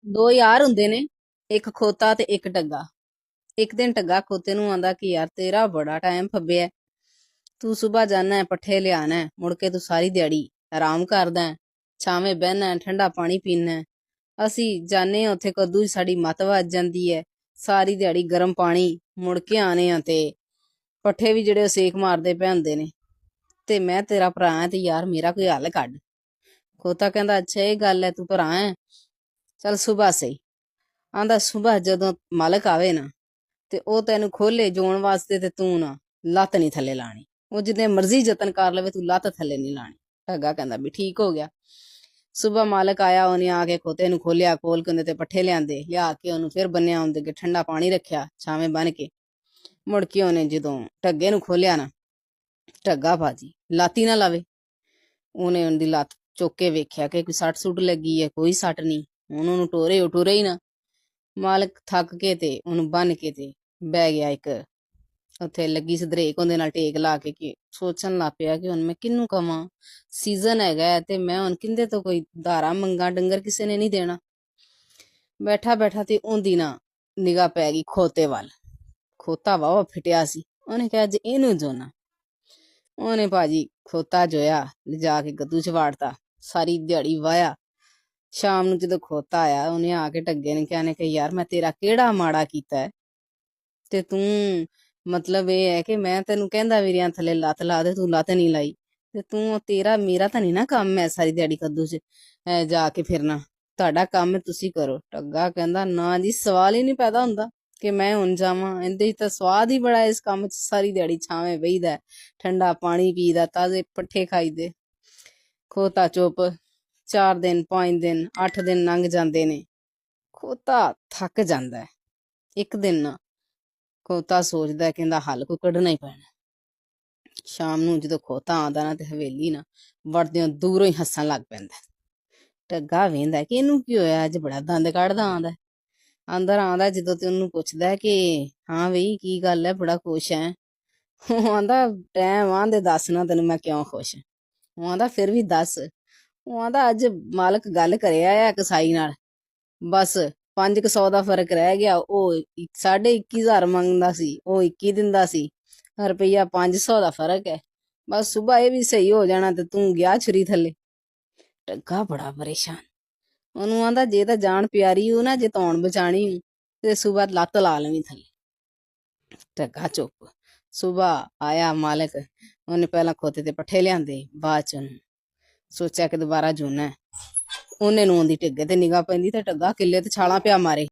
ਦੋ ਯਾਰ ਹੁੰਦੇ ਨੇ, ਇੱਕ ਖੋਤਾ ਤੇ ਇੱਕ ਟੱਗਾ। ਇੱਕ ਦਿਨ ਟੱਗਾ ਖੋਤੇ ਨੂੰ ਆਂਦਾ ਕਿ ਯਾਰ ਤੇਰਾ ਬੜਾ ਟਾਈਮ ਫੱਬਿਆ, ਤੂੰ ਸੁਬਾਹ ਜਾਣਾ ਹੈ ਪੱਠੇ ਲਿਆਣਾ ਹੈ, ਮੁੜ ਕੇ ਤੂੰ ਸਾਰੀ ਦਿਹਾੜੀ ਆਰਾਮ ਕਰਦਾ ਹੈ, ਛਾਵੇਂ ਬਹਿਣਾ ਹੈ, ਠੰਡਾ ਪਾਣੀ ਪੀਣਾ ਹੈ। ਅਸੀਂ ਜਾਣੇ ਹਾਂ ਉੱਥੇ ਕਦੋਂ ਹੀ ਸਾਡੀ ਮੱਤ ਵੱਜ ਜਾਂਦੀ ਹੈ, ਸਾਰੀ ਦਿਹਾੜੀ ਗਰਮ ਪਾਣੀ, ਮੁੜ ਕੇ ਆਣੇ ਆ ਤੇ ਪੱਠੇ ਵੀ ਜਿਹੜੇ ਸੇਕ ਮਾਰਦੇ ਪਏ ਹੁੰਦੇ ਨੇ, ਤੇ ਮੈਂ ਤੇਰਾ ਭਰਾ ਹਾਂ ਤੇ ਯਾਰ ਮੇਰਾ ਕੋਈ ਹੱਲ ਕੱਢ। ਖੋਤਾ ਕਹਿੰਦਾ ਅੱਛਾ ਇਹ ਗੱਲ ਹੈ, ਤੂੰ ਭਰਾ ਹੈ, ਚੱਲ ਸੁਬਾਹ ਸਹੀ। ਆਂਦਾ ਸੁਬਾਹ ਜਦੋਂ ਮਾਲਕ ਆਵੇ ਨਾ ਤੇ ਉਹ ਤੈਨੂੰ ਖੋਲੇ ਜੋਣ ਵਾਸਤੇ ਤੇ ਤੂੰ ਨਾ ਲੱਤ ਨਹੀਂ ਥੱਲੇ ਲਾਣੀ, ਉਹ ਜਿੰਨੇ ਮਰਜ਼ੀ ਯਤਨ ਕਰ ਲਵੇ ਤੂੰ ਲੱਤ ਥੱਲੇ ਨਹੀਂ ਲਾਣੀ। ਢੱਗਾ ਕਹਿੰਦਾ ਵੀ ਠੀਕ ਹੋ ਗਿਆ। ਸੁਬਾਹ ਮਾਲਕ ਆਇਆ, ਉਹਨੇ ਆ ਕੇ ਖੋਤੇ ਨੂੰ ਖੋਲਿਆ, ਖੋਲ ਕੇ ਉਹਦੇ ਤੇ ਪੱਠੇ ਲਿਆਂਦੇ, ਲਿਆ ਕੇ ਉਹਨੂੰ ਫਿਰ ਬੰਨਿਆ, ਉਹਦੇ ਅੱਗੇ ਠੰਡਾ ਪਾਣੀ ਰੱਖਿਆ ਛਾਵੇਂ ਬੰਨ ਕੇ। ਮੁੜ ਕੇ ਉਹਨੇ ਜਦੋਂ ਢੱਗੇ ਨੂੰ ਖੋਲਿਆ ਨਾ, ਢੱਗਾ ਭਾਜੀ ਲਾਤੀ ਨਾ ਲਾਵੇ। ਉਹਨੇ ਉਹਦੀ ਲੱਤ ਚੁੱਕ ਕੇ ਵੇਖਿਆ ਕਿ ਕੋਈ ਸੱਟ ਸੁੱਟ ਲੱਗੀ ਹੈ, ਕੋਈ ਸੱਟ ਨਹੀਂ। ਹੁਣ ਉਹਨੂੰ ਟੋਰੇ ਉਹ ਟੁਰੇ ਹੀ ਨਾ। ਮਾਲਕ ਥੱਕ ਕੇ ਤੇ ਉਹਨੂੰ ਬੰਨ ਕੇ ਤੇ ਬਹਿ ਗਿਆ ਇੱਕ ਉੱਥੇ ਲੱਗੀ ਸਦਰੇਕ, ਉਹਦੇ ਨਾਲ ਟੇਕ ਲਾ ਕੇ ਕਿ ਸੋਚਣ ਲੱਗ ਪਿਆ ਕਿ ਹੁਣ ਮੈਂ ਕਿਹਨੂੰ ਕਵਾਂ, ਸੀਜ਼ਨ ਹੈਗਾ ਤੇ ਮੈਂ ਹੁਣ ਕਿੰਦੇ ਤੋਂ ਕੋਈ ਧਾਰਾ ਮੰਗਾ, ਡੰਗਰ ਕਿਸੇ ਨੇ ਨਹੀਂ ਦੇਣਾ। ਬੈਠਾ ਬੈਠਾ ਤੇ ਉਹਦੀ ਨਾ ਨਿਗਾਹ ਪੈ ਗਈ ਖੋਤੇ ਵੱਲ। ਖੋਤਾ ਵਾਵਾ ਫਿਟਿਆ ਸੀ, ਉਹਨੇ ਕਿਹਾ ਜੇ ਇਹਨੂੰ ਜੋਣਾ। ਉਹਨੇ ਭਾਜੀ ਖੋਤਾ ਜੋਇਆ, ਲਿਜਾ ਕੇ ਗੱਦੂ ਚ ਵਾੜਤਾ, ਸਾਰੀ ਦਿਹਾੜੀ ਵਾਇਆ। ਸ਼ਾਮ ਨੂੰ ਜਦੋਂ ਖੋਤਾ ਆਇਆ, ਉਹਨੇ ਆ ਕੇ ਢੱਗੇ ਨੇ ਕਿਹਾ, ਨੇ ਕਿ ਯਾਰ ਮੈਂ ਤੇਰਾ ਕਿਹੜਾ ਮਾੜਾ ਕੀਤਾ ਹੈ ਤੇ ਤੂੰ ਮਤਲਬ ਇਹ ਹੈ ਕਿ ਮੈਂ ਤੈਨੂੰ ਕਹਿੰਦਾ ਵੀ ਰਿਆਂ ਥੱਲੇ ਲੱਤ ਲਾ ਦੇ, ਤੂੰ ਲੱਤ ਨਹੀਂ ਲਾਈ, ਤੇ ਤੂੰ ਤੇਰਾ ਮੇਰਾ ਤਾਂ ਨਹੀਂ ਨਾ ਕੰਮ ਹੈ ਸਾਰੀ ਦਿਹਾੜੀ ਕੱਦੂ ਚ ਜਾ ਕੇ ਫਿਰਨਾ, ਤੁਹਾਡਾ ਕੰਮ ਤੁਸੀਂ ਕਰੋ। ਢੱਗਾ ਕਹਿੰਦਾ ਨਾ ਜੀ, ਸਵਾਲ ਹੀ ਨਹੀਂ ਪੈਦਾ ਹੁੰਦਾ ਕਿ ਮੈਂ ਹੁਣ ਜਾਵਾਂ, ਇਹਦੇ ਤਾਂ ਸਵਾਦ ਹੀ ਬੜਾ ਇਸ ਕੰਮ ਚ, ਸਾਰੀ ਦਿਹਾੜੀ ਛਾਵੇਂ ਬਹੀਦਾ, ਠੰਡਾ ਪਾਣੀ ਪੀਦਾ, ਤਾਜ਼ੇ ਪੱਠੇ ਖਾਈਦੇ। ਖੋਤਾ ਚੁੱਪ। 4 ਦਿਨ 5 ਦਿਨ 8 ਦਿਨ ਲੰਘ ਜਾਂਦੇ ਨੇ, ਖੋਤਾ ਥੱਕ ਜਾਂਦਾ ਹੈ। ਇੱਕ ਦਿਨ ਨਾ ਖੋਤਾ ਸੋਚਦਾ, ਕਹਿੰਦਾ ਹੱਲ ਕੋਈ ਕੱਢਣਾ ਹੀ ਪੈਣਾ। ਸ਼ਾਮ ਨੂੰ ਜਦੋਂ ਖੋਤਾ ਆਉਂਦਾ ਨਾ ਤੇ ਹਵੇਲੀ ਨਾ ਵੜਦਿਆਂ ਦੂਰੋਂ ਹੀ ਹੱਸਣ ਲੱਗ ਪੈਂਦਾ। ਢੱਗਾ ਵੇਂਦਾ ਕਿ ਇਹਨੂੰ ਕੀ ਹੋਇਆ, ਅੱਜ ਬੜਾ ਦੰਦ ਕੱਢਦਾ ਆਉਂਦਾ। ਅੰਦਰ ਆਉਂਦਾ ਜਦੋਂ ਤੇ ਉਹਨੂੰ ਪੁੱਛਦਾ ਕਿ ਹਾਂ ਬਈ ਕੀ ਗੱਲ ਹੈ, ਬੜਾ ਖੁਸ਼ ਹੈ। ਉਹ ਆਂਦਾ ਟੈਮ ਆਂਦੇ ਦੱਸ ਨਾ ਤੈਨੂੰ ਮੈਂ ਕਿਉਂ ਖੁਸ਼। ਉਹ ਆਂਦਾ ਫਿਰ ਵੀ ਦੱਸ। ਉਹ ਆਂਦਾ ਅੱਜ ਮਾਲਕ ਗੱਲ ਕਰਿਆ ਆ ਕਸਾਈ ਨਾਲ, ਬਸ 500 ਦਾ ਫਰਕ ਰਹਿ ਗਿਆ। ਉਹ 21,500 ਮੰਗਦਾ ਸੀ, ਉਹ 21 ਦਿੰਦਾ ਸੀ, ਰੁਪਈਆ 500 ਦਾ ਫਰਕ ਹੈ। ਬਸ ਸੁਬਾਹ ਇਹ ਵੀ ਸਹੀ ਹੋ ਜਾਣਾ ਤੇ ਤੂੰ ਗਿਆ ਛੁਰੀ ਥੱਲੇ। ਢੱਗਾ ਬੜਾ ਪਰੇਸ਼ਾਨ। ਉਹਨੂੰ ਆਂਦਾ ਜੇ ਤਾਂ ਜਾਨ ਪਿਆਰੀ ਹੋ ਨਾ, ਜੇ ਧੌਣ ਬਚਾਣੀ ਹੋ ਤੇ ਸੁਬਾਹ ਲੱਤ ਲਾ ਲਵੀਂ ਥੱਲੇ। ਢੱਗਾ ਚੁੱਪ। ਸੁਬਾਹ ਆਇਆ ਮਾਲਕ, ਉਹਨੇ ਪਹਿਲਾਂ ਖੋਤੇ ਤੇ ਪੱਠੇ ਲਿਆਂਦੇ, ਬਾਅਦ ਚ ਉਹਨੂੰ ਸੋਚਿਆ ਕਿ ਦੁਬਾਰਾ ਜੂਨਾ। ਉਹਨੇ ਨੂੰ ਆਉਂਦੀ ਢੱਗੇ ਤੇ ਨਿਗਾਹ ਪੈਂਦੀ ਤੇ ਢੱਗਾ ਕਿੱਲੇ ਤੇ ਛਾਲਾਂ ਪਿਆ ਮਾਰੇ।